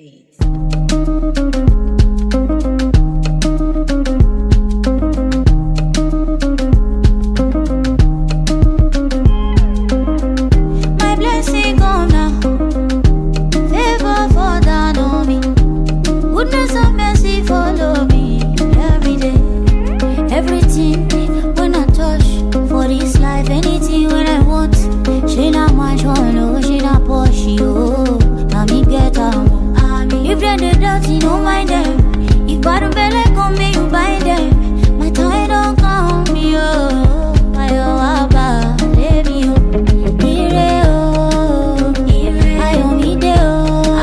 beats. My blessing come now, favor fall down on me, goodness and mercy follow me every day. Everything when I touch for this life, anything when I want, she not much one, oh, she not push you, now me get her. If they're the dirty, no mind them. If bad belly come, me you bind them. My time don't come, me oh, my oh, abba, let me oh, ire oh, I owe me day oh,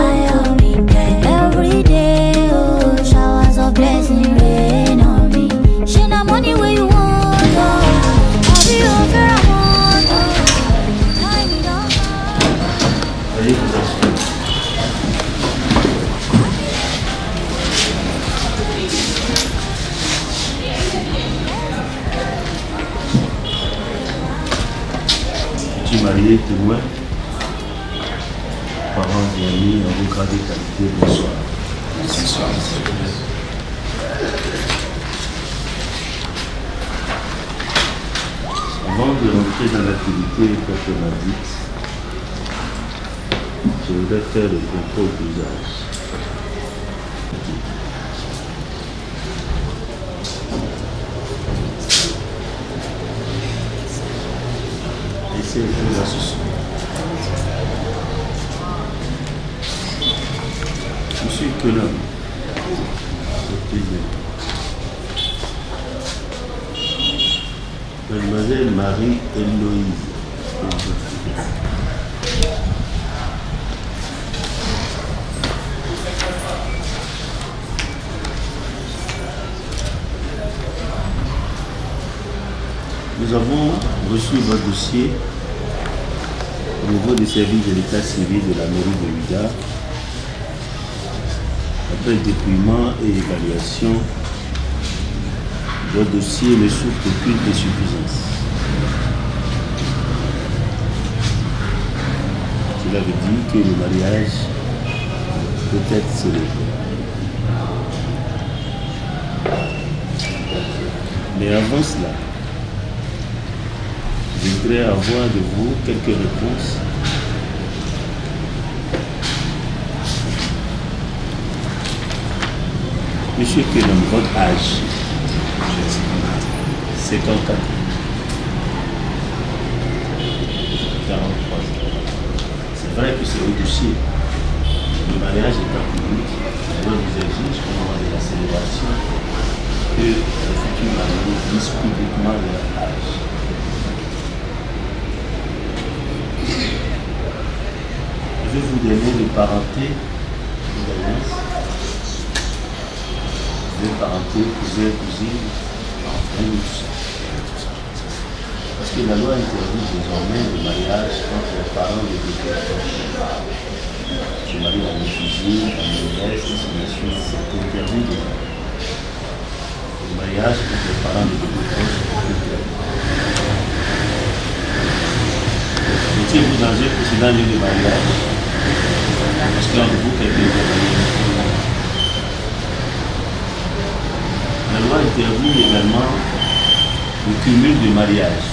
every day oh, showers of blessing rain on me. She na money where you want oh, I'll be over I want oh, time it don't come. Marié, témoin, parents et amis, en vos grades et qualités, bonsoir. Bonsoir. Avant de rentrer dans l'activité proprement dite, je voudrais faire le contrôle d'usage. Laissez les choses à ce soir. Monsieur économe, Mademoiselle Marie-Héloïse. Nous avons reçu votre dossier au niveau des services de l'état civil de la mairie de Ouidah. Après dépouillement et évaluation, votre dossier ne souffre d'aucune insuffisance. Cela veut dire que le mariage peut être célébré. Mais avant cela, je voudrais avoir de vous quelques réponses Monsieur Kenom, votre âge? 54 ans. 43 ans. C'est vrai que c'est au dossier. Le mariage est en public. La loi vous exige, au moment de la célébration, que les futurs mariés disent publiquement leur âge. Je vais vous donner les parentés d'alliance. De parenté, cousin, cousine, enfants. Parce que la loi interdit désormais le mariage entre les parents des deux proches. Je marie à mes cousines, à mes nièces, c'est interdit déjà. Le mariage entre les parents des deux proches est interdit. Étiez-vous dans un précédent lieu de mariage? Parce qu'un de vous, quelqu'un est marié. La loi interdit également le cumul de mariage.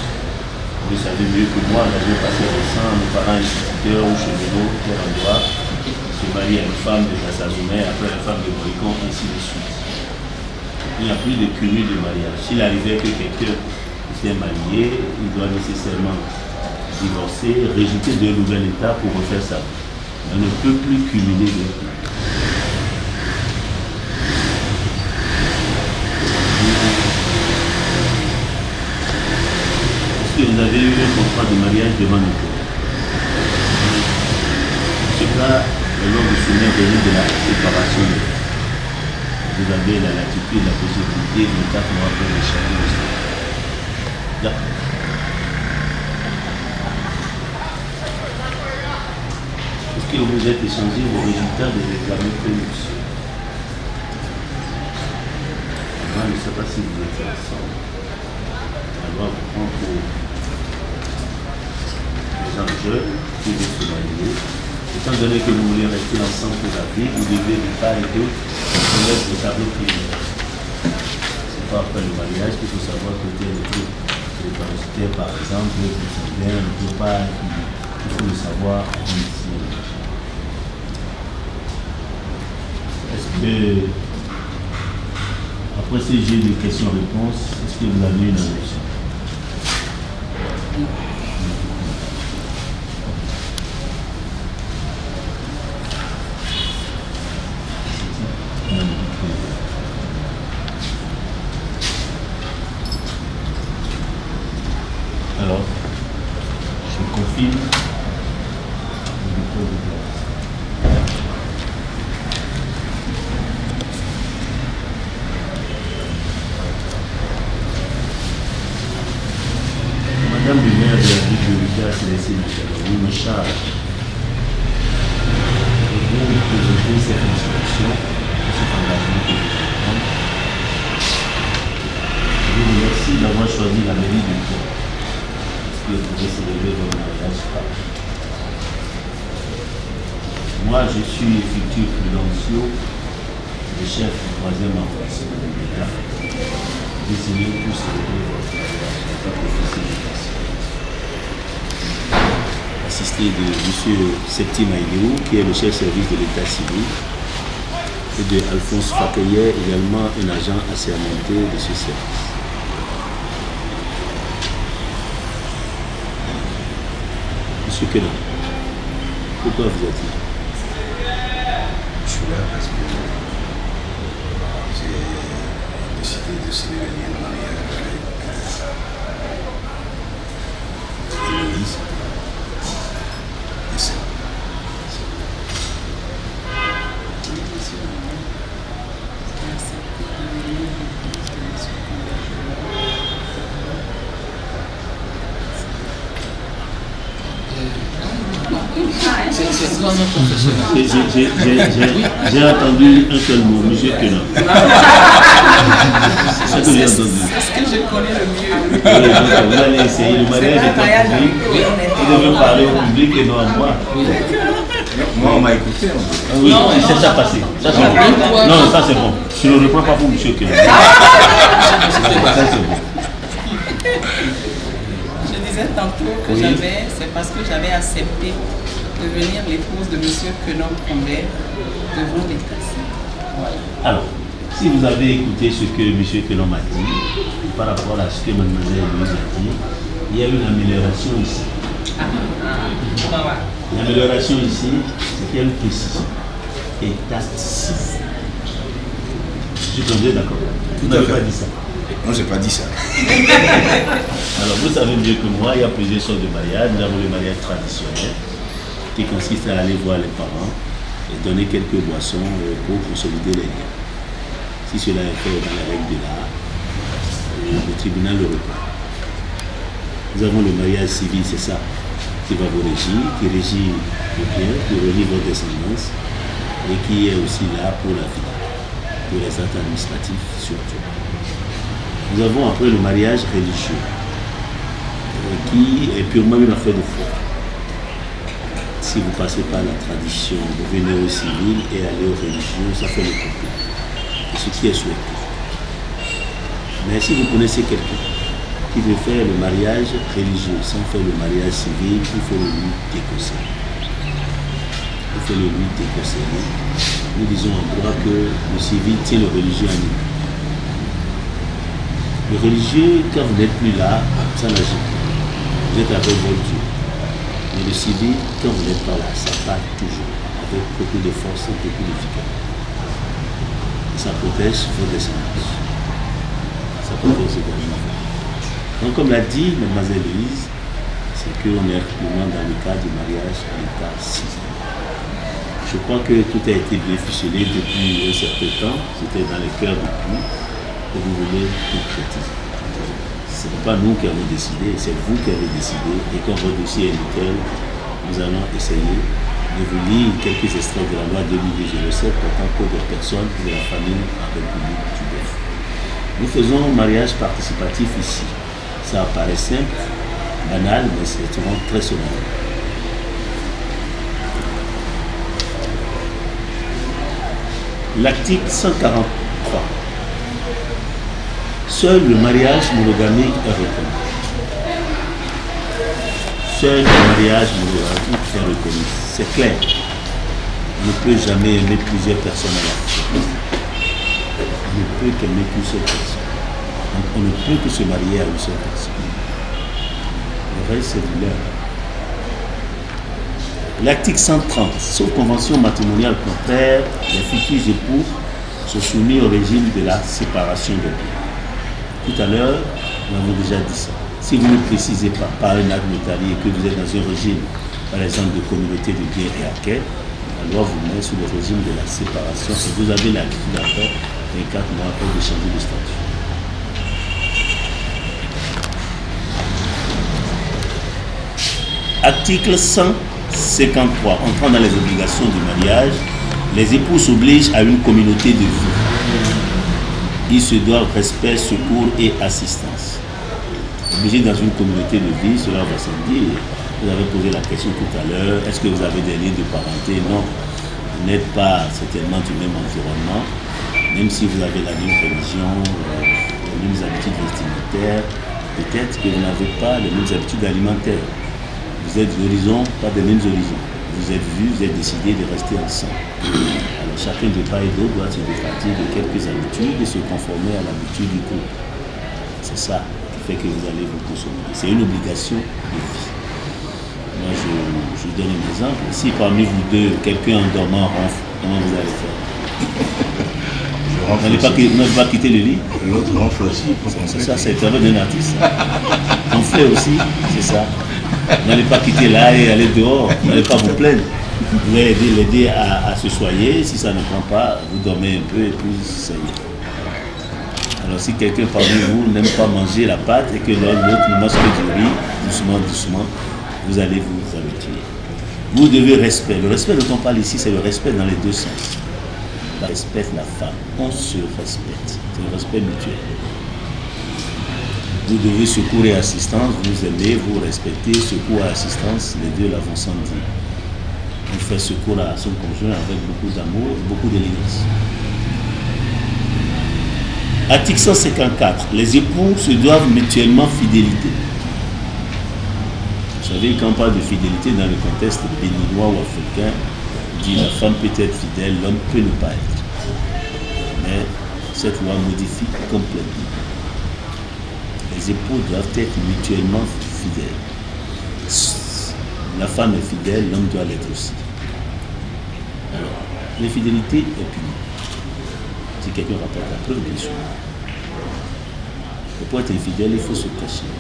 Vous savez mieux que moi, l'année passée récent, nos parents instituteurs ou cheminots, quel endroit, se marient à une femme de Jassazoumé, après la femme de Boycon, ainsi de suite. Il n'y a plus de cumul de mariage. S'il arrivait que quelqu'un était marié, il doit nécessairement divorcer, résulter d'un nouvel état pour refaire ça. On ne peut plus cumuler les coups. Vous avez eu un contrat de mariage devant nous. Ce cas, le nom de souvenir de la séparation. Vous avez la latitude, la possibilité de 4 mois pour le changer de ça. D'accord. Est-ce que vous êtes échangé vos résultats des examens prévus? Je ne sais pas si vous êtes ensemble. La loi vous prend pour les gens jeunes qui veulent se marier Étant donné que vous voulez rester ensemble pour la vie, vous devez de part et d'autre connaître le tableau primaire. C'est pas après le mariage qu'il faut savoir que tel et tel par exemple, qui sont bien, ne peut pas, il faut le savoir ici. Est-ce que, après ces jeux de questions-réponses, est-ce que vous avez une réaction? Alors, je confirme le dépôt de classe. Madame le maire de la ville de Lucas, Célestine Michel, me charge de bien vous présenter cette instruction, cet engagement que je vais prendre. Je vous remercie d'avoir choisi la mairie de Lucas. Que vous pouvez célébrer votre mariage. Moi, je suis futur Prudencio, le chef du 3e arrondissement de l'État, désigné pour célébrer votre mariage en tant qu'officier de classe. Assisté de M. Septim Aïdéou, qui est le chef service de l'État civil, et de Alphonse Fakeye, également un agent assermenté de ce service. Monsieur Kenan, pourquoi vous êtes là? Je suis là parce que j'ai décidé de célébrer le mariage avec Héloïse et ça. C'est vraiment professionnel. J'ai entendu un seul mot, monsieur Kenan. C'est ça que j'ai entendu. C'est ce que je connais le mieux. Oui, donc vous allez essayer, le mariage est en public. Vous devez parler au public et non à moi. Moi, on m'a écouté. Oui, c'est ça passé. Ça, c'est bon. Non, ça c'est bon. Je ne le reprends pas pour monsieur Kenan. Ça c'est bon. Je disais tantôt que c'est parce que j'avais accepté devenir l'épouse de M. Kenan Prombert devant l'État civil. Voilà. Alors, si vous avez écouté ce que M. Kenan m'a dit, par rapport à ce que Mme Louise a dit, il y a une amélioration ici. L'amélioration ici, c'est qu'il y a une précision. État civil. Je suis tombé d'accord. Vous n'avez pas dit ça. Non, j'ai pas dit ça. Alors, vous savez mieux que moi, il y a plusieurs sortes de mariages. Nous avons le mariage traditionnel, qui consiste à aller voir les parents et donner quelques boissons pour consolider les liens. Si cela est fait dans les règles de l'art, le tribunal le reprend. Nous avons le mariage civil, c'est ça, qui va vous régir, qui régit le bien, qui relie votre descendance et qui est aussi là pour la vie, pour les actes administratifs surtout. Nous avons après le mariage religieux, qui est purement une affaire de foi. Si vous passez par la tradition, vous venez au civil et allez au religieux, ça fait le complet. C'est ce qui est souhaité. Mais si vous connaissez quelqu'un qui veut faire le mariage religieux sans faire le mariage civil, il faut le lui déconseiller. Il faut le lui déconseiller. Nous disons en droit que le civil tient le religieux en lui. Le religieux, quand vous n'êtes plus là, ça n'agit plus. Vous êtes avec votre Dieu. Mais le civil, quand vous n'êtes pas là, ça part toujours, avec beaucoup de force et beaucoup d'efficacité. Ça protège vos descendance. Ça protège également. Donc, comme l'a dit Mlle Louise, c'est qu'on est actuellement dans le cas du mariage à l'état civil. Je crois que tout a été bien ficelé depuis un certain temps. C'était dans les cœurs du pays. Que vous voulez concrétiser. Ce n'est pas nous qui avons décidé, c'est vous qui avez décidé. Et quand votre dossier est nickel, nous allons essayer de vous lire quelques extraits de la loi 2007 portant code de personnes de la famille en République du Bénin. Nous faisons un mariage participatif ici. Ça apparaît simple, banal, mais c'est vraiment très solennel. L'article 143. Seul le mariage monogamique est reconnu. Seul le mariage monogamique est reconnu. C'est clair. On ne peut jamais aimer plusieurs personnes à la fois. On ne peut qu'aimer qu'une seule personne. Donc on ne peut que se marier à une seule personne. Le reste, c'est du leur. L'article 130, sauf convention matrimoniale contraire, les futurs époux sont soumis au régime de la séparation des biens. Tout à l'heure, nous avons déjà dit ça. Si vous ne précisez pas par un acte notarié que vous êtes dans un régime, par exemple, de communauté de biens et acquêts, la loi vous met sous le régime de la séparation et vous avez l'habitude après, 24 mois après, de changer de statut. Article 153. Entrant dans les obligations du mariage, les époux s'obligent à une communauté de vie. Ils se doivent respect, secours et assistance. Obligés dans une communauté de vie, cela va sans dire. Vous avez posé la question tout à l'heure, est-ce que vous avez des liens de parenté? Non. Vous n'êtes pas certainement du même environnement, même si vous avez la même religion, les mêmes habitudes vestimentaires, peut-être que vous n'avez pas les mêmes habitudes alimentaires. Vous êtes d'horizons, pas des mêmes horizons. Vous êtes vus, vous êtes décidé de rester ensemble. Alors chacun de part et d'autre doit se départir de quelques habitudes et se conformer à l'habitude du couple. C'est ça qui fait que vous allez vous consommer. C'est une obligation de vie. Moi, je donne un exemple. Si parmi vous deux, quelqu'un en dormant ronfle, comment vous allez faire? Vous n'allez pas quitter le lit? L'autre ronfle aussi. C'est ça, c'est le travail d'un artiste. Ronfler aussi, c'est ça. Vous n'allez pas quitter là et aller dehors, vous n'allez pas vous plaindre. Vous allez l'aider à se soigner. Si ça ne prend pas, vous dormez un peu et puis ça y est. Alors si quelqu'un parmi vous n'aime pas manger la pâte et que l'autre ne mange que du riz, doucement, vous allez vous habituer. Vous devez respect. Le respect dont on parle ici, c'est le respect dans les deux sens. On respecte la femme, on se respecte. C'est le respect mutuel. Vous devez secours et assistance, vous aimez, vous respectez, secours et assistance, les deux là vont sans dire. On fait secours à son conjoint avec beaucoup d'amour et beaucoup d'élégance. Article 154. Les époux se doivent mutuellement fidélité. Vous savez, quand on parle de fidélité dans le contexte béninois ou africain, on dit la femme peut être fidèle, l'homme peut ne pas être. Mais cette loi modifie complètement. Les époux doivent être mutuellement fidèles. La femme est fidèle, l'homme doit l'être aussi. Alors, l'infidélité est punie. Si quelqu'un rapporte la preuve, bien sûr. Et pour être infidèle, il faut se cacher.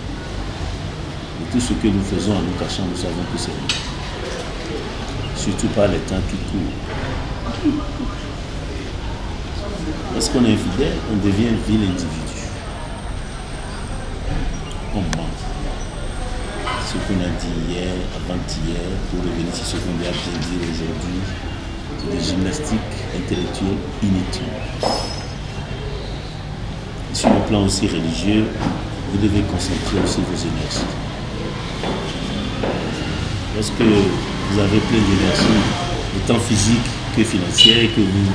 Et tout ce que nous faisons en nous cachant, nous savons que c'est nous. Surtout par les temps qui courent. Lorsqu'on est infidèle, on devient un vil individu. On ment. Ce qu'on a dit hier, avant-hier, pour revenir sur ce qu'on a bien dit aujourd'hui, c'est des gymnastiques intellectuelles inutiles. Et sur le plan aussi religieux, vous devez concentrer aussi vos énergies. Lorsque vous avez plein d'énergie, autant physique que financière, et que vous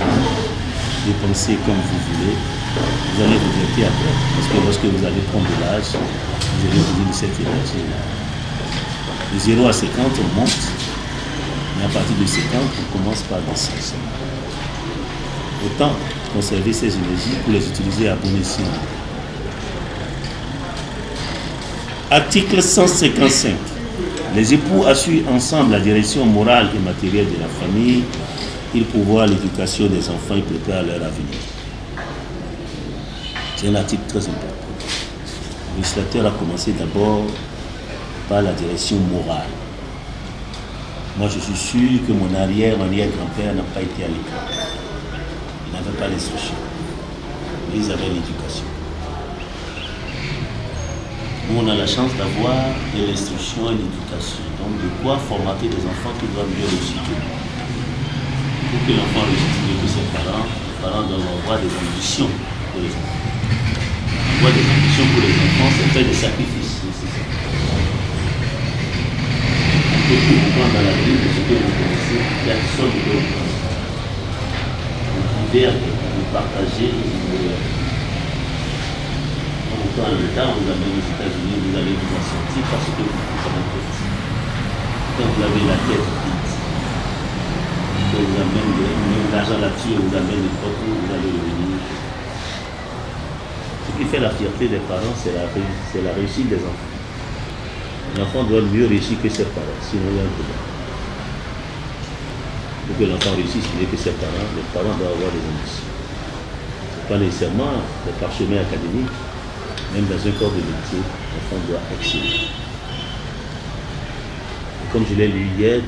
dépensez comme vous voulez, vous allez regretter après. Parce que lorsque vous allez prendre de l'âge, vous allez vous dire de cette énergie. De 0 à 50, on monte, mais à partir de 50, on commence par descendre. Autant conserver ces énergies pour les utiliser à bon escient. Article 155. Les époux assurent ensemble la direction morale et matérielle de la famille. Ils pourvoient l'éducation des enfants et préparent leur avenir. C'est un article très important. Le législateur a commencé d'abord par la direction morale. Moi, je suis sûr que mon arrière-grand-père n'a pas été à l'école. Il n'avait pas l'instruction. Mais ils avaient l'éducation. Nous, on a la chance d'avoir de l'instruction et l'éducation. Donc, de quoi formater des enfants qui doivent mieux réussir que nous. Pour que l'enfant réussisse mieux que ses parents, les parents doivent avoir des ambitions pour les enfants. Avoir des ambitions pour les enfants, c'est faire des sacrifices. On peut tout comprendre dans la Bible, ce que vous connaissez, personne ne peut comprendre. ouvert de partager. En l'État, vous avez les États-Unis, vous allez vous en sortir parce que vous avez petit. Quand vous avez la tête vide, quand vous avez l'argent là-dessus, vous avez les propres, vous allez revenir. Ce qui fait la fierté des parents, c'est la réussite des enfants. L'enfant doit mieux réussir que ses parents, sinon il y a un problème. Pour que l'enfant réussisse mieux que ses parents, les parents doivent avoir des ambitions. Ce n'est pas nécessairement le parchemin académique. Même dans un corps de métier, l'enfant doit exceller. Et comme je l'ai lu hier,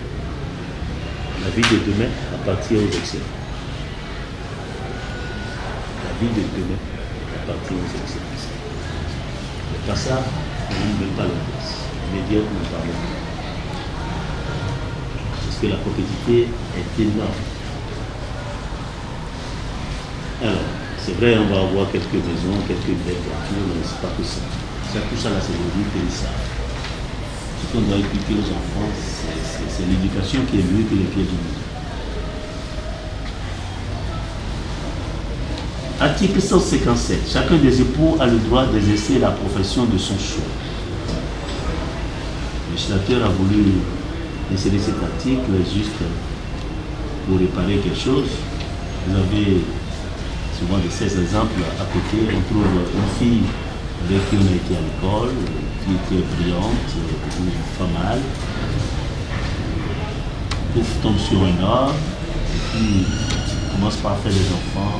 la vie de demain appartient aux excellents. La vie de demain appartient aux excellents. Mais pas ça, on ne met pas le place. Les médias, nous parlons. Parce que la compétitivité est énorme. Alors, c'est vrai, on va avoir quelques maisons, quelques belles voitures, mais c'est pas que ça. Tout ça, là, c'est le but et ça. Ce qu'on doit éduquer aux enfants, c'est l'éducation qui est mieux que les pieds du monde. Article 157. Chacun des époux a le droit d'exercer la profession de son choix. Le législateur a voulu insérer cet article juste pour réparer quelque chose. Vous avez souvent de ces exemples à côté. On trouve une fille avec qui on a été à l'école, qui était brillante, pas mal. Puis tombe sur un homme, et puis commence par faire des enfants.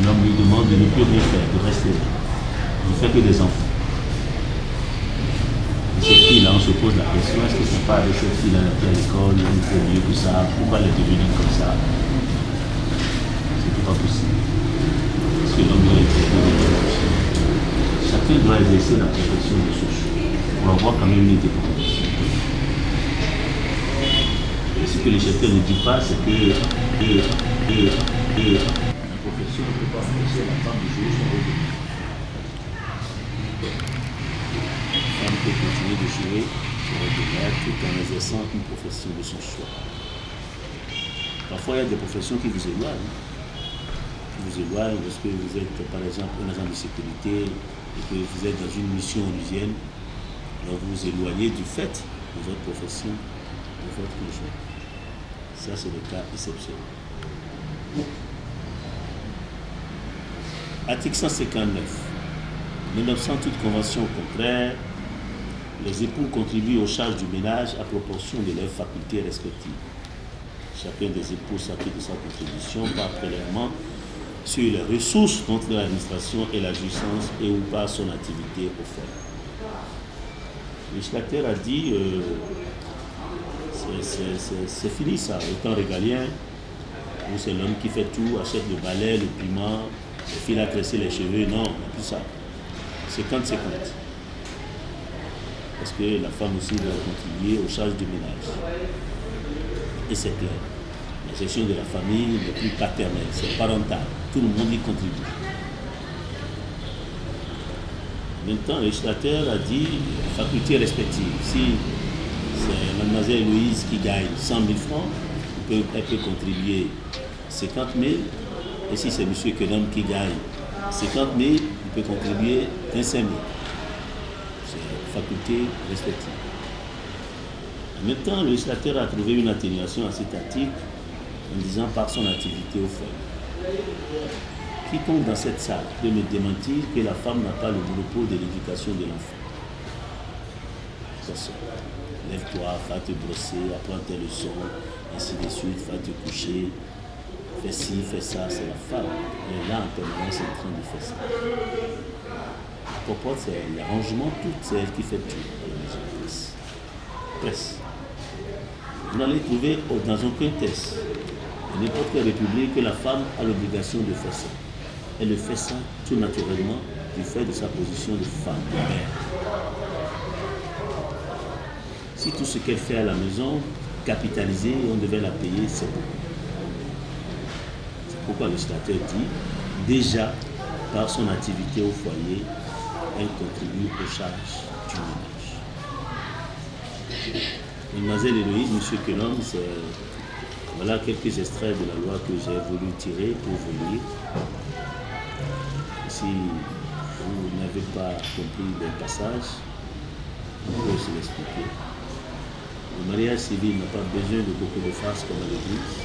L'homme lui demande de ne plus rien faire, de rester là. Il ne fait que des enfants. Et cette fille-là, on se pose la question, est-ce que c'est pas avec cette fille-là qui est à l'école, elle fait mieux que ça, pourquoi elle est devenue comme ça? C'est pas possible. Parce que l'homme doit être chacun doit exercer la profession de son choix pour avoir quand même une indépendance. Et ce que le législateur ne dit pas, c'est que la profession ne peut pas empêcher la femme de jouer son rôle. La femme peut continuer de jouer son rôle de mère tout en exerçant une profession de son choix. Parfois, il y a des professions qui vous éloignent. Vous éloigne parce que vous êtes par exemple un agent de sécurité et que vous êtes dans une mission onusienne, alors vous vous éloignez du fait de votre profession, de votre conjoint. Ça, c'est le cas exceptionnel. Article 159. Nonobstant toute convention au contraire, les époux contribuent aux charges du ménage à proportion de leurs facultés respectives. Chacun des époux s'acquitte de sa contribution par prélèvement sur les ressources dont l'administration et la jouissance et ou par son activité au foyer. Le législateur a dit c'est fini ça, le temps régalien où c'est l'homme qui fait tout, achète le balai, le piment, le fil à tresser les cheveux, non, plus ça. 50-50. Parce que la femme aussi doit contribuer aux charges du ménage. Et c'est clair. La gestion de la famille n'est plus paternelle, c'est parental. Tout le monde y contribue. En même temps, le législateur a dit faculté respective. Si c'est mademoiselle Louise qui gagne 100 000 francs, elle peut contribuer 50 000. Et si c'est M. Kenom qui gagne 50 000, il peut contribuer 25 000. C'est faculté respective. En même temps, le législateur a trouvé une atténuation à cet article en disant par son activité au foyer. Quiconque dans cette salle peut me démentir que la femme n'a pas le monopole de l'éducation de l'enfant. Ça, lève-toi, va te brosser, apprends tes leçons, ainsi de suite, va te coucher, fais ci, fais ça, c'est la femme. Elle est là en permanence en train de faire ça. La popote, c'est l'arrangement, tout, c'est elle qui fait tout à la maison. Presque. Vous n'allez trouver dans aucun test, dans n'importe quelle république, que la femme a l'obligation de faire ça. Elle le fait ça tout naturellement du fait de sa position de femme, de mère. Si tout ce qu'elle fait à la maison, capitalisé, on devait la payer, c'est beaucoup. C'est pourquoi le législateur dit, déjà, par son activité au foyer, elle contribue aux charges du ménage. Mademoiselle Héloïse, M. Kenom, Voilà quelques extraits de la loi que j'ai voulu tirer pour vous lire. Si vous n'avez pas compris les passages, on peut aussi l'expliquer. Le mariage civil n'a pas besoin de beaucoup de farce comme à l'église,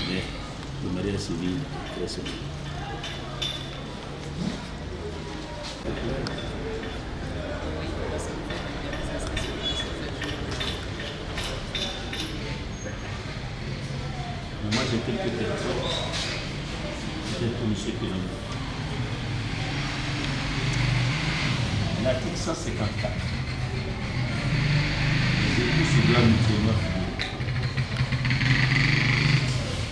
mais le mariage civil est très simple. Moi j'ai quelques questions, peut-être pour M. Kélam. L'article 154. Les époux se doivent mutuellement fier.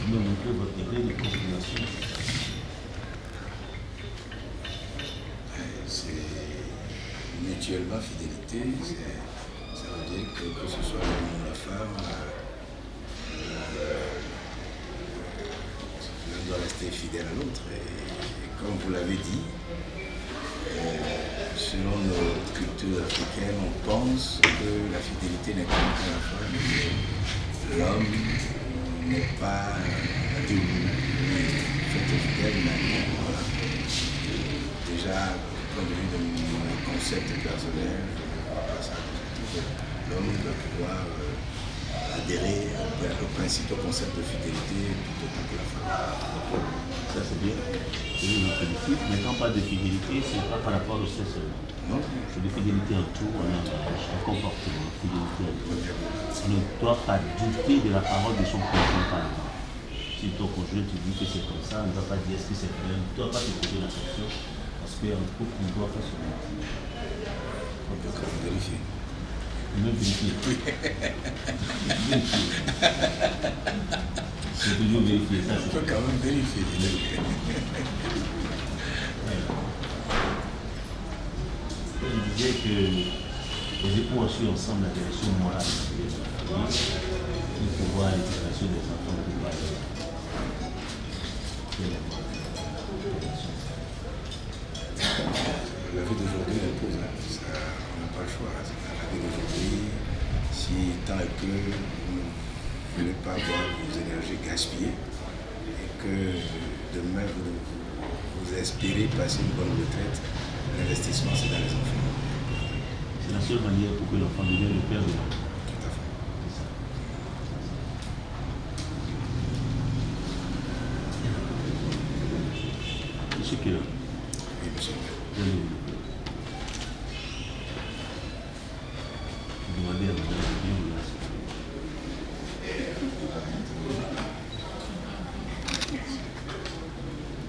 Vous me montrez votre degré de compréhension. C'est mutuellement fidélité, ça veut dire que ce soit l'homme ou la femme, l'un doit rester fidèle à l'autre. Et comme vous l'avez dit, selon nos cultures africaines, on pense que la fidélité n'est pas qu'à la femme, mais l'homme n'est pas adulte, fait fidèle, mais voilà. Déjà, du point de vue de mon concept personnel, l'homme doit pouvoir adhérer au principe, au concept de fidélité plutôt que la femme. Ça c'est bien. Je vous félicite. Mais quand on parle de fidélité, ce n'est pas par rapport au sexe seulement. Non? C'est de fidélité en tout, en langage, en comportement, fidélité en tout. On ne doit pas douter de la parole de son conjoint par exemple. Si ton conjoint te dit que c'est comme ça, on ne doit pas dire est-ce que c'est vrai, on ne doit pas te poser la question. Parce qu'en couple, on doit faire ce mentir. On peut quand même vérifier. Même vérifier. C'est toujours vérifier, ça On c'est peut quand même vérifier. Je disais que les époux ont su ensemble la direction morale de la famille pour pouvoir l'éducation des enfants de pouvoir La vie d'aujourd'hui l'impose, on n'a pas le choix. La vie d'aujourd'hui, si tant est que vous ne voulez pas voir vos énergies gaspillées et que demain vous espérez passer une bonne retraite, l'investissement c'est dans les enfants. C'est la seule manière pour que l'enfant devienne le père de l'enfant. Tout à fait. C'est ça. Monsieur Kélam, Oui, monsieur. vous demandez à madame de bien vous lancer.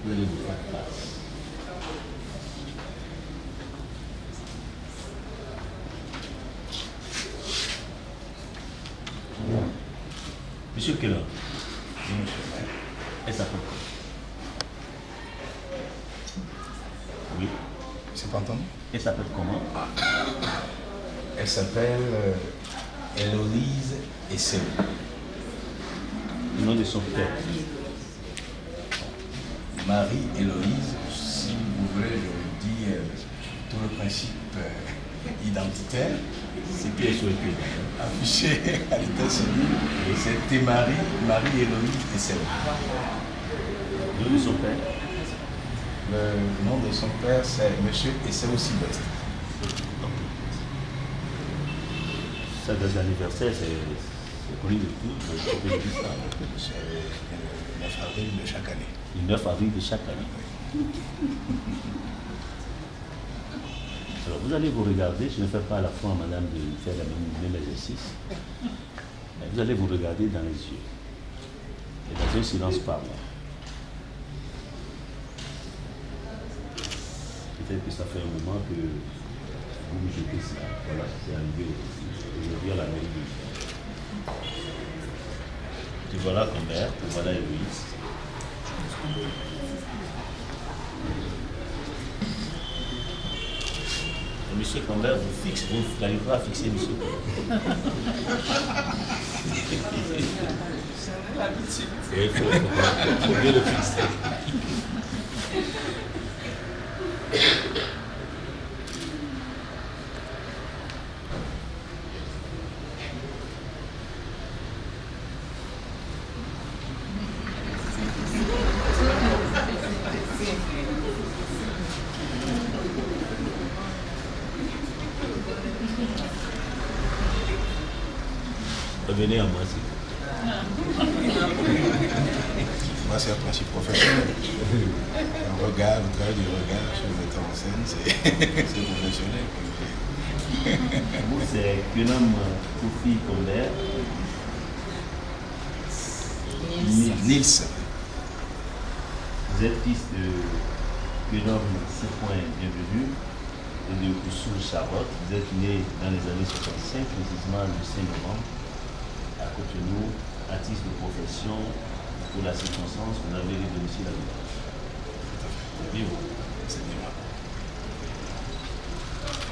Vous allez vous faire face. Monsieur Kélam, Oui, monsieur. elle s'appelle quoi? Oui. C'est pas entendu? Elle s'appelle comment? Elle s'appelle Héloïse Essel. Le nom de son père. Marie-Héloïse, si vous voulez, je vous dis tout le principe identitaire. C'est qui est souhaité. Affiché à l'état civil, c'était Marie-Héloïse Essel. Le nom de son père. Le nom de son père, c'est Monsieur Essel Sylvestre. Sa date d'anniversaire, c'est connu de tout, mais je peux dire ça. C'est le 9 avril de chaque année. Le 9 avril de chaque année. Alors, vous allez vous regarder, je ne fais pas à la fois à madame de faire le même exercice. Mais vous allez vous regarder dans les yeux. Et dans un silence parlant. Peut-être que ça fait un moment que vous me jetez ça. Voilà, c'est arrivé aujourd'hui à la mairie de tu voilà Combert, tu voilà Héloïse. Monsieur Combert vous fixe, vous n'arrivez pas à fixer monsieur Combert. Il faut bien le fixer. Revenez à moi, s'il vous Moi, c'est un principe professionnel. Un regard, le travail du regard sur le metteur en scène, c'est professionnel. Vous, c'est un homme Kofi Combert. Nils. Vous êtes fils de Guillaume C. Bienvenu et de Koussoul Charlotte. Vous êtes né dans les années 65, précisément le 5 novembre, à Cotonou, artiste de profession. Pour la circonstance, vous avez les domiciles à village. C'est bien vous. C'est bien moi.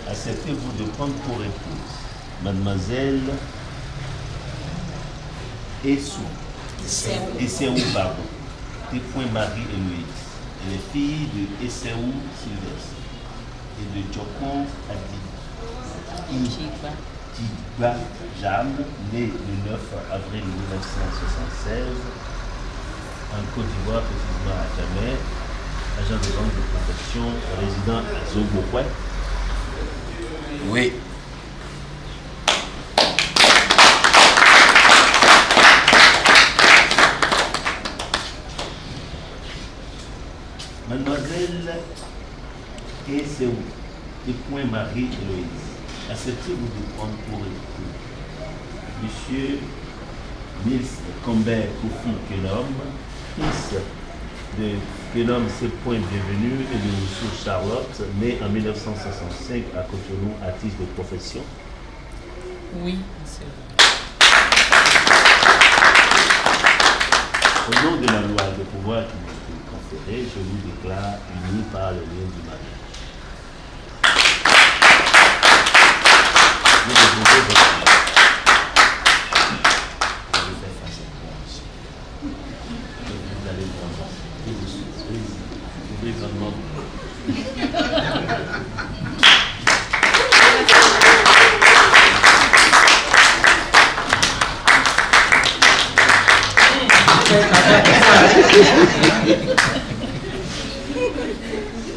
Acceptez-vous de prendre pour épouse Mademoiselle Essou, pardon, Marie-Héloïse. Elle est fille de Esséou Sylvestre et de Djoko Adi. Tigba Jam, né le 9 avril 1976 en Côte d'Ivoire, précisément à Djamé, agent de vente de protection, résident à Zogokwe. Oui. Mademoiselle Esséou, Marie-Héloïse, acceptez-vous de prendre pour époux Monsieur Nils Combert Kofi Kenom, fils de Kenom C. Bienvenu et de Koussoul Charlotte, né en 1965 à Cotonou, artiste de profession? Oui, c'est vrai. Au nom de la loi de pouvoir qui m'a été conférée, je vous déclare unis par le lien du mariage. Vous déposez votre main. Vous allez faire face à moi aussi. Vous allez prendre. Tout de suite. Ouvrez grandement.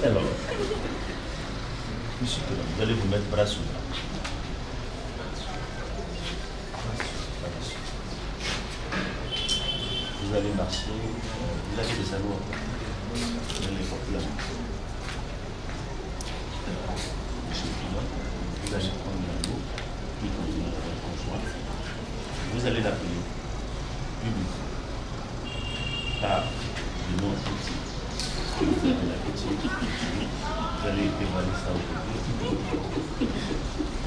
Alors, monsieur Kenom, vous allez vous mettre bras sous bras. Vous allez marcher, vous avez des salons, vous allez porter la main. Monsieur Kenom, vous allez prendre l'anneau qui contient votre conjoint. Vous allez l'appeler publiquement par le nom petit. Vous avez la petite, vous allez dévoiler ça aujourd'hui.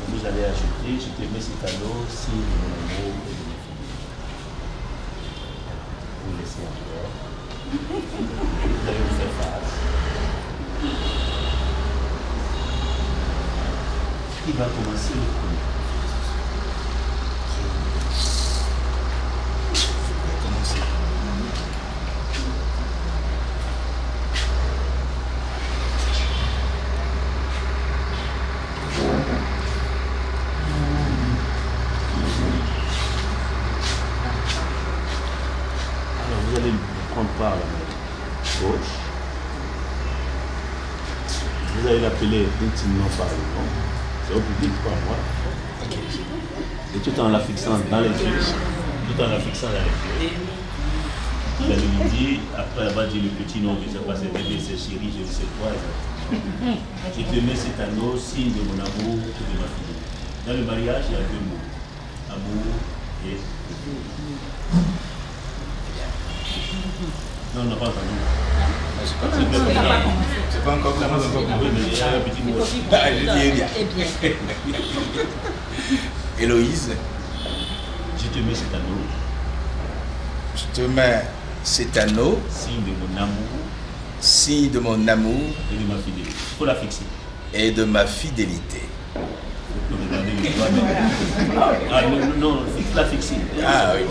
Vous allez ajouter, je te mets cet anneau, signe de mon amour et de ma famille. Vous laissez encore. Vous allez vous faire face. Qui va commencer le premier? Par la main gauche. Vous allez l'appeler intimement par le nom. C'est au public, pas moi. Et tout en la fixant dans les yeux. Tout en la fixant dans les yeux. Vous allez lui dire, après avoir dit le petit nom, je ne sais pas, c'est bébé, c'est chéri, je ne sais quoi. Je te mets cet anneau, signe de mon amour et de ma fille. Dans le mariage, il y a deux mots. Amour et non, on n'a pas entendu. C'est pas encore comme ça. Oui, mais il y a un petit mot. Héloïse. Je te mets cet anneau. Je te mets cet anneau. Signe de mon amour. Signe de mon amour. Et de ma fidélité. Il faut la fixer. Et de ma fidélité. Ah non, il faut la fixer. Ah oui.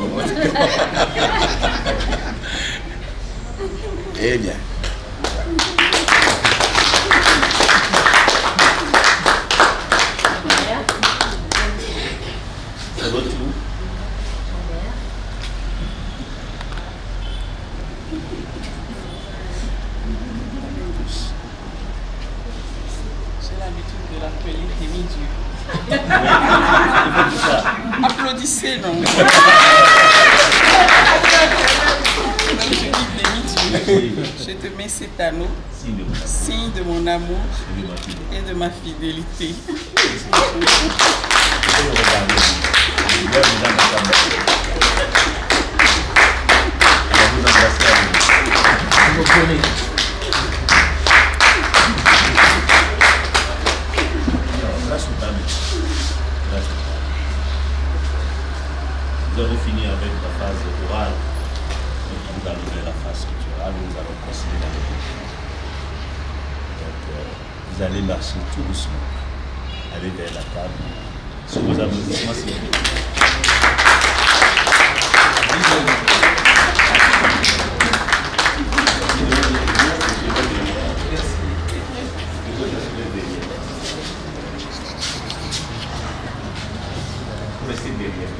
Eh bien. C'est votre tour. sais, non. Donc, je dis, Dieu, je te mets cet anneau, signe de mon amour et de ma fidélité. Nous avons fini avec la phase orale. Donc, nous allons vers la phase scripturale. Nous allons procéder dans le prochain. Donc, vous allez marcher tout doucement. Aller vers la table. Sur vos applaudissements, s'il vous plaît. Restez derrière.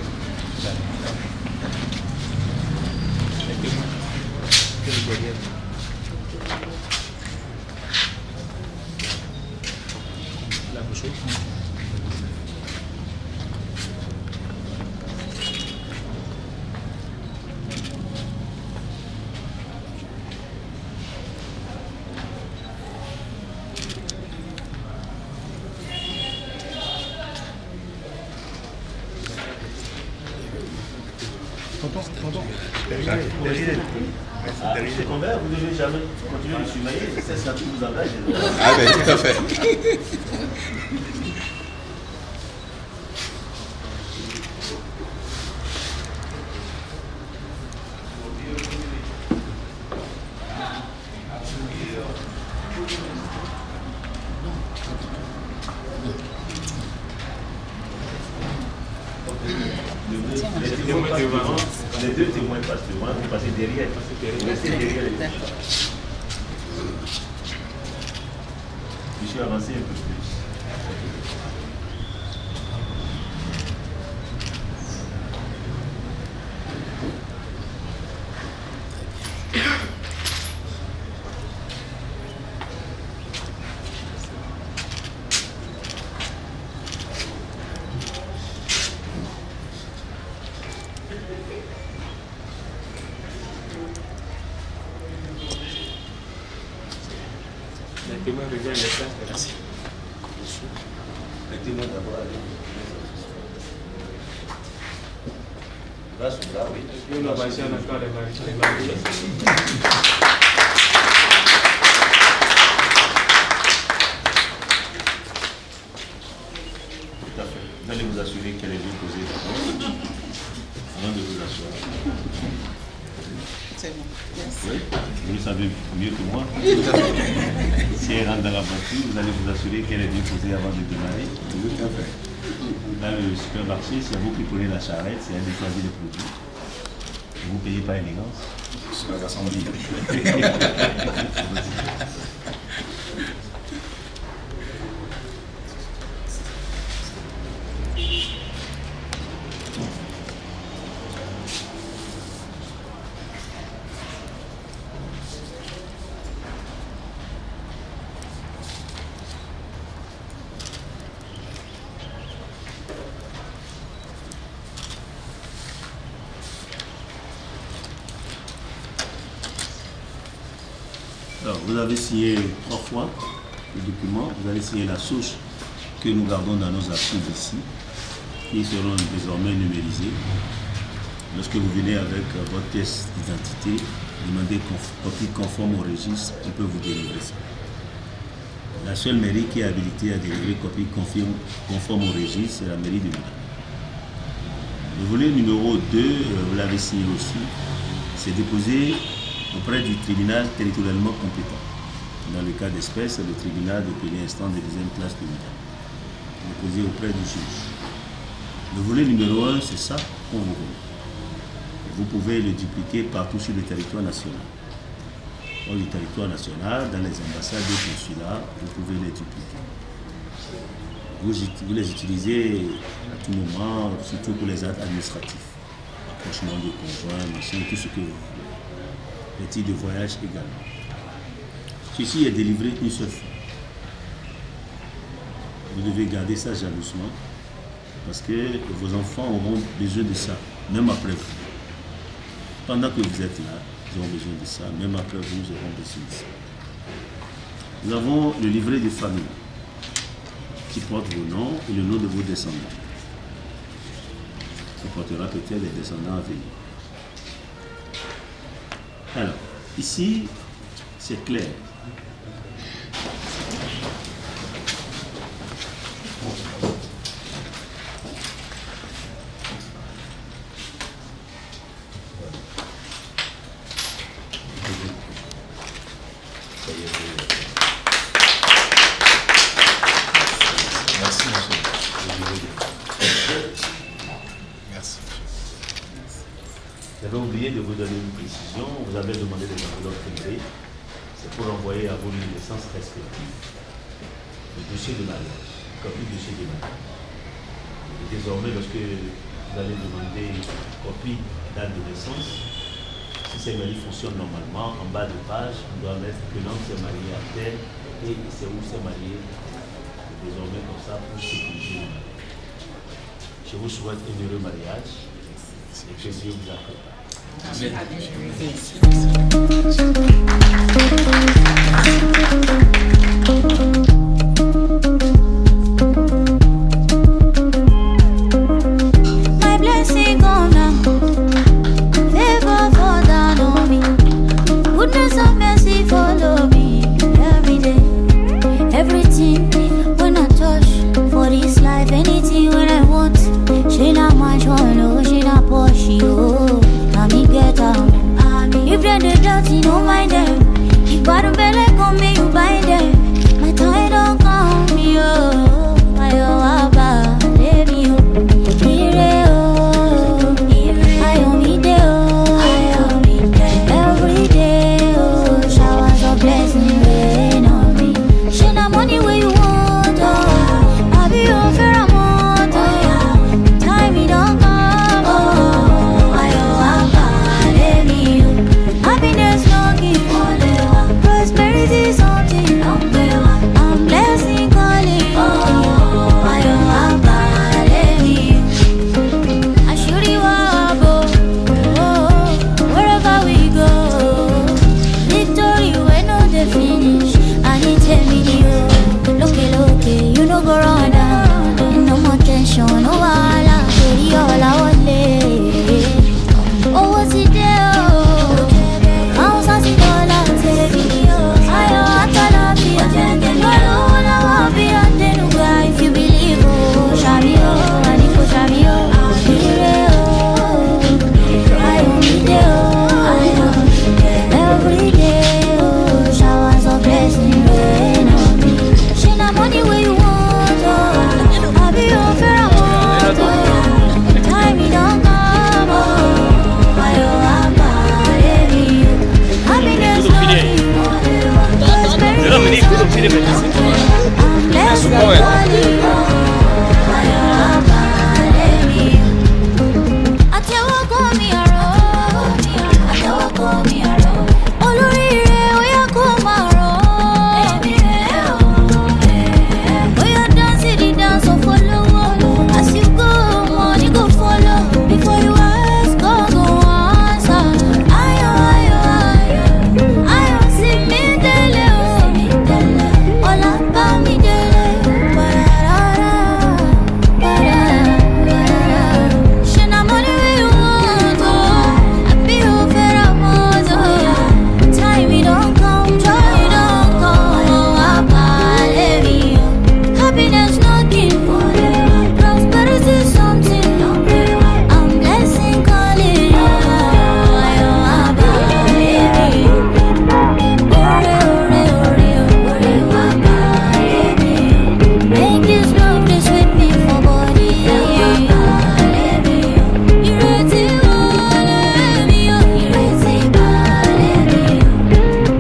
La bouchée. Tonton. C'est combien? Vous ne devez jamais continuer de surveiller, c'est ça qui vous engage. Ah ben tout à fait. Les deux témoins passent devant, vous passez derrière. Vous restez derrière les deux. Monsieur, avancez un peu plus. Les témoins reviennent les places. Merci. Les témoins d'abord. Là, c'est là, oui. Nous avons ici encore les maris. Tout à fait. Vous allez vous assurer qu'elle est bien posée d'abord, avant de vous assurer. C'est bon. Merci. Oui, vous le savez mieux que moi. Si elle rentre dans la voiture, vous allez vous assurer qu'elle est bien posée avant de démarrer. Tout à fait. Dans le supermarché, c'est vous qui prenez la charrette, c'est elle qui choisit les produits. Vous ne payez pas élégance. C'est la façon de dire. Alors, vous avez signé 3 fois le document, vous allez signer la souche que nous gardons dans nos archives ici, qui seront désormais numérisées. Lorsque vous venez avec votre pièce d'identité, demandez copie conforme au registre, on peut vous délivrer ça. La seule mairie qui est habilitée à délivrer copie conforme au registre, c'est la mairie de Milan. Le volet numéro 2, vous l'avez signé aussi, c'est déposé auprès du tribunal territorialement compétent. Dans le cas d'espèce, le tribunal de premier instance de deuxième classe de Milan. Déposé auprès du juge. Le volet numéro 1, c'est ça qu'on vous remet. Vous pouvez le dupliquer partout sur le territoire national. Dans le territoire national, dans les ambassades et consulats, vous pouvez les dupliquer. Vous les utilisez à tout moment, surtout pour les actes administratifs. Rapprochement de conjoints, machin, tout ce que vous voulez. Les titres de voyage également. Ceci est délivré une seule fois. Vous devez garder ça jalousement. Parce que vos enfants auront besoin de ça, même après vous. Pendant que vous êtes là, ils auront besoin de ça, même après vous, ils auront besoin de ça. Nous avons le livret de famille qui porte vos noms et le nom de vos descendants. Qui portera peut-être les descendants à venir. Alors, ici, c'est clair. Merci, monsieur. Merci. J'avais oublié de vous donner une précision. Vous avez demandé des enveloppes privées. C'est pour envoyer à vos lieux de naissance respectifs le dossier de mariage, copie du dossier de mariage. Et désormais, lorsque vous allez demander copie date de naissance, si ces mairies fonctionnent normalement, en bas de page, on doit mettre que l'homme s'est marié à tel et c'est où s'est marié. Désormais, comme ça, pour sécuriser le mariage. Je vous souhaite un heureux mariage et que Dieu vous accompagne. My blessing come now, favor fall down on me. Goodness and mercy follow me every day. Everything when I touch for this life, anything when I want. She not my oh, she not Porsche, oh. Mommy get out. If they're the dirty, don't mind them. If bottom belly come me, you buy them. My time don't come, yo. Ayo aba, let me oh. Ire oh, ayo mi de oh. Every day oh, showers of blessing rain on me. She not money where you want oh. I be your fair amount oh. Time me don't come oh. Ayo aba, let me oh. Happiness longing oh. Prosperity something I'm blessing calling oh. Ayo aba, let me I should you up oh. Wherever we go, victory when no the finish. I need to meet you. Look, you know go run down. No more tension, no wala. Baby, all I want oh, what's it there? House has it all out. I want to love you. If you believe, oh, Shabby, oh, I need to Shabby, oh. I only do. Every day, oh, showers of blessing rain on me. She not money where you want, oh. I be your fair amount, oh. Time me don't come, oh. I happiness I'm blessed with calling, oh.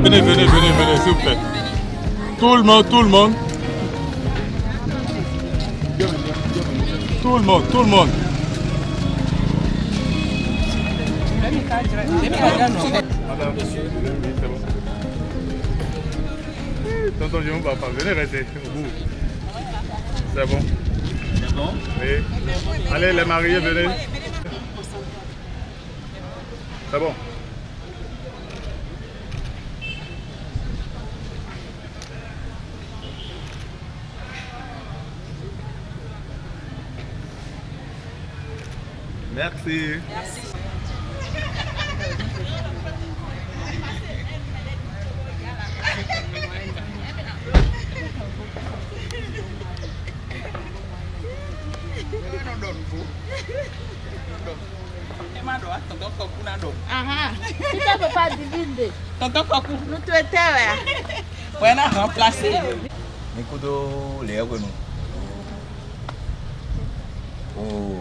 Venez, s'il vous plaît. Tout le monde. Tout le monde. Tonton, je ne vais pas. Venez rester au bout. C'est bon. bon. Oui. Allez, les mariés, venez. C'est bon. Merci. Kita papa divinde. Tonton Kokou, Nous te terre. on a remplacé. Nikudo leo nous. Oh.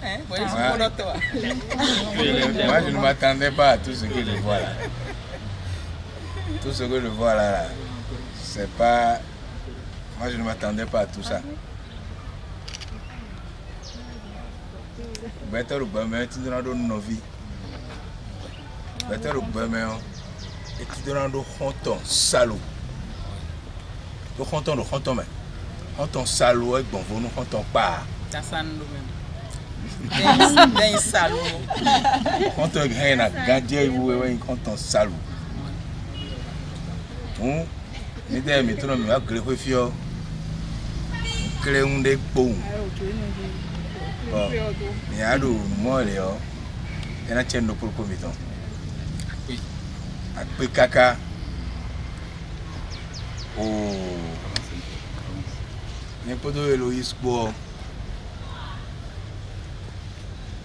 Hein, voyez ce qu'on a toi. Moi, je ne m'attendais pas à tout ce que je vois là. Tout ce que je vois là, c'est pas... Moi, je ne m'attendais pas à tout ça. Better ou bien, tu dois donner nos vies. Better ou bien, et tu dois donner honton, salaud. Le honton, mais. Honton salaud, et bon, vous nous honton pas. Ça sent nous-mêmes. D'un salaud. Honton, rien à garder, vous, honton salaud. Bon, mais d'ailleurs, mais tout le monde va créer fio. Créer un des bons. Bon, mais à l'eau, moi, il y a un tien de pour le comité. À peu caca. Oh. N'importe où Eloïse Bois.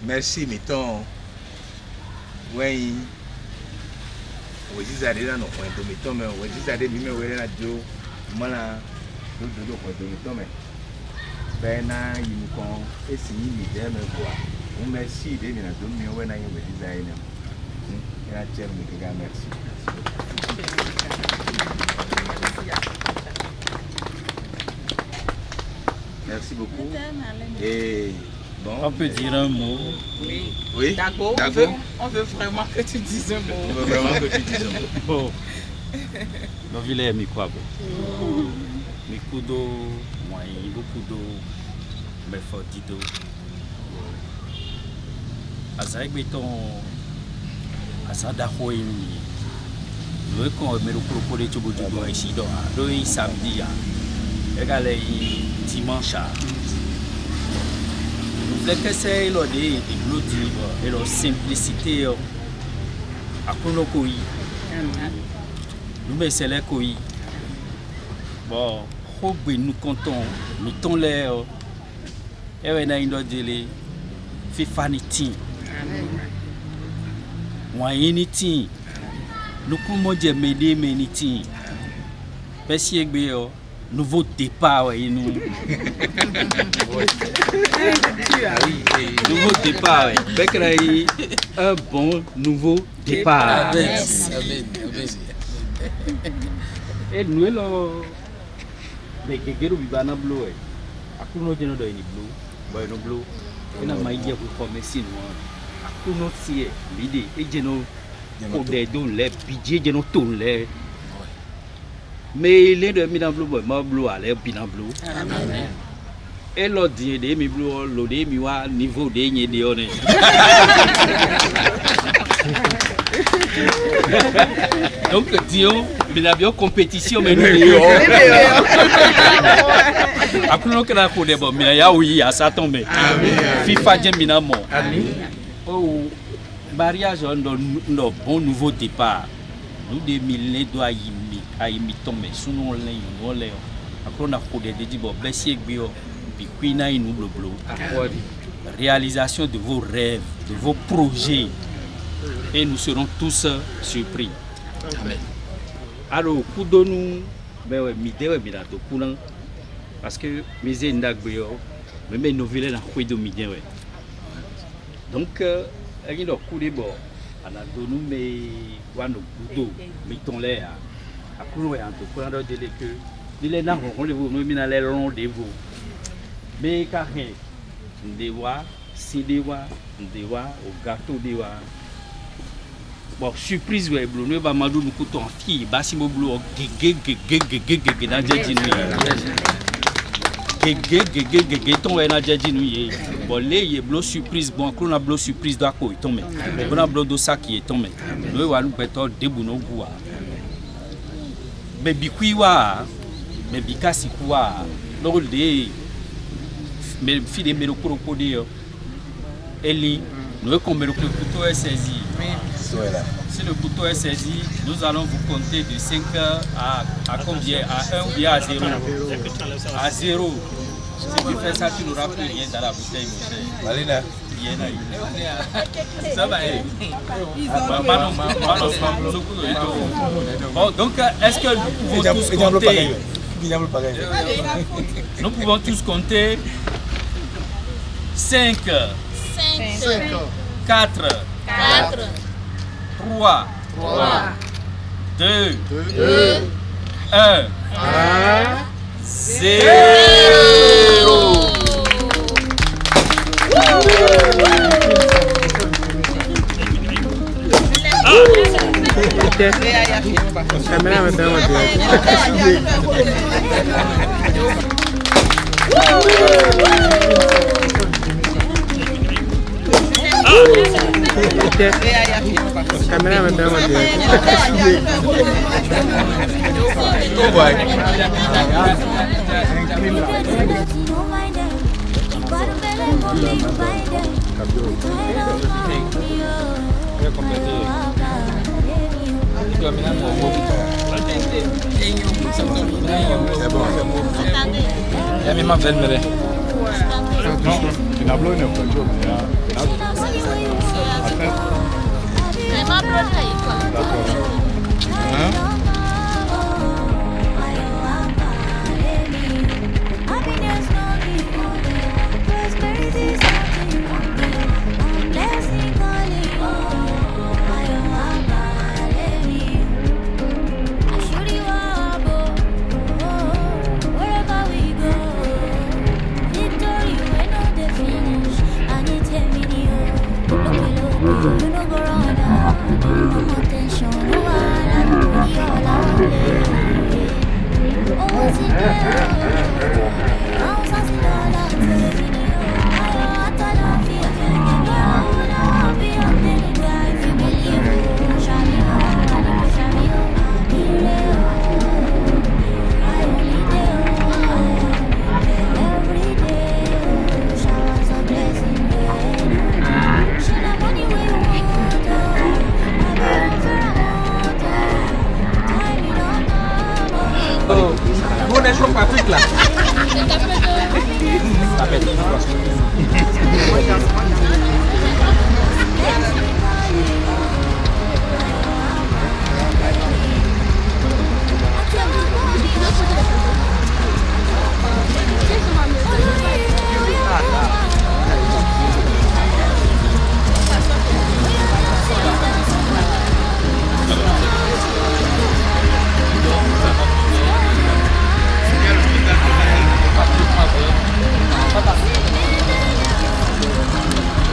Merci, mettons. Oui. Oui, c'est là, non, mettons, mais oui, c'est là, mais là, Joe, voilà, mais. Ben, il nous con, et si il est bien, mais quoi. On merci, il est bien, mais on a eu le design. Et la tienne, merci. Merci beaucoup. Et bon, on peut dire un mot. Oui. Oui. D'accord. On veut vraiment que tu dises un mot. On veut vraiment que tu dises un mot. Bon. Dans le village, mi quoi bon. Mi kudo, moi, il beaucoup d'eau, mais faut dido. Azaïk béton, azada hoini. Nous qu'on met le propos de Togo Jogo ici donc, le samedi, regardez dimanche. Nous voulons que c'est l'odeur et la simplicité à Konokoi. Nous mettons les koi. Bon, nous comptons, nous tombons l'air. Et on a une autre délai. Fifaniti. Moyeniti. Nous pouvons dire méditer. Merci Egbe, nouveau départ. Nouveau départ. Un bon nouveau départ. Et nous, mais quelqu'un qui va nous bloquer. Après nous avons des blocs, mais nous bloquons. Et nous avons des former si nous. Après nous c'est l'idée. Et nous pour des dons les budgets de nous tourner les. Mais les deux mis dans bloc, moi bloc à l'air bien bloc. Et l'autre dit des mi bloc, l'autre mi wa niveau des ni des on est. Donc, disons, nous avons une compétition, mais nous après, nous avons des bons, mais oui, à ça tombe. FIFA, j'aime bien mon. Oh, mariage, on a un bon nouveau départ. Nous, 2000 doit imiter, mais sinon, on l'a. Après, on a des bon, blessé, puis, nous bloquons. Réalisation de vos rêves, de vos projets. Et nous serons tous surpris. Amen. Alors, pour nous, parce que mes endagbeyo, même nos villes na quoi de midi. Donc, il y a un coup de bord. On a donné mes wano budo, mes tonlés. Après, on a un peu de que il est là, on les rendez-vous. Mais carré, dewa, si dewa, au gâteau dewa. Bon, surprise, ouais, Blou, nous allons nous couper en fille, Bassimo Blou, gégé, dans ton est na jadi nous y bon les y Blou surprise bon qu'on a Blou surprise d'accord il tombe bon a Blou do ça qui est tombé nous va nous beto debu no gua baby kuiwa baby kasi kuwa no de mais fille de crocodile Eli nous comme le couteau est saisi si le couteau est saisi nous allons vous compter de 5 à combien à 1 ou bien à 0 à 0. Si tu fais ça, tu n'auras plus rien dans la bouteille, mon cher. Ça va être. Bon, donc, est-ce que nous pouvons tous compter? Nous pouvons tous compter 5, 4, 3, 2, 1. 0.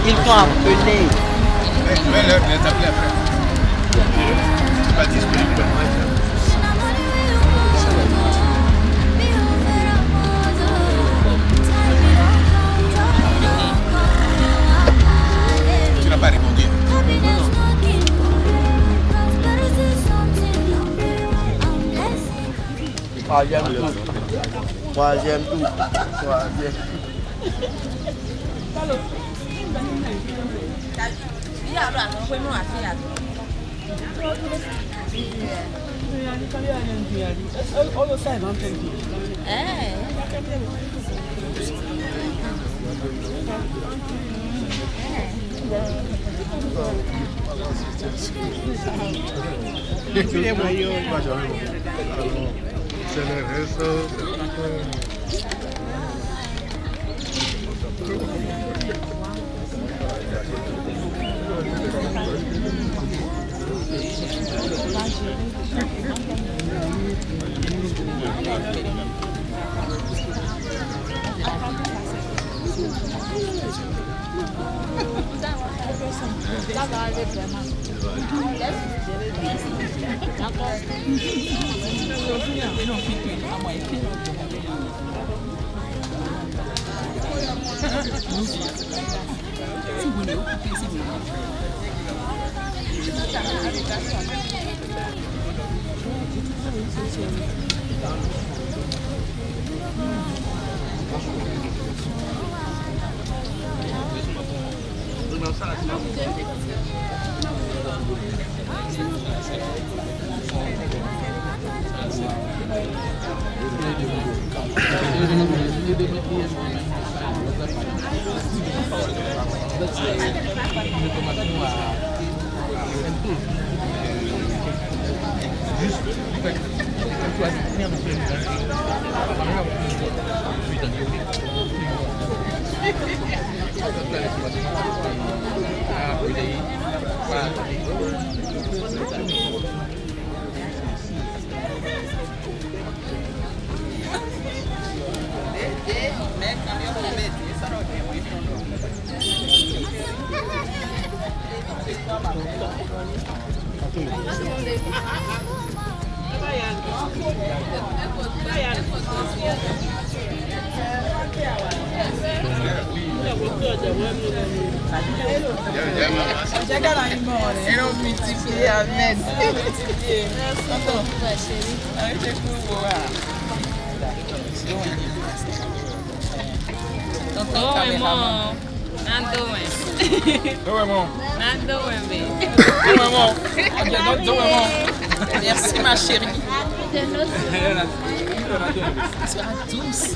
Ils t'ont appelé. Mets-le, mais t'appeler après. C'est pas disponible. Tu n'as pas répondu. Troisième tour. Ça va aller vraiment. Merci ma chérie. Douce.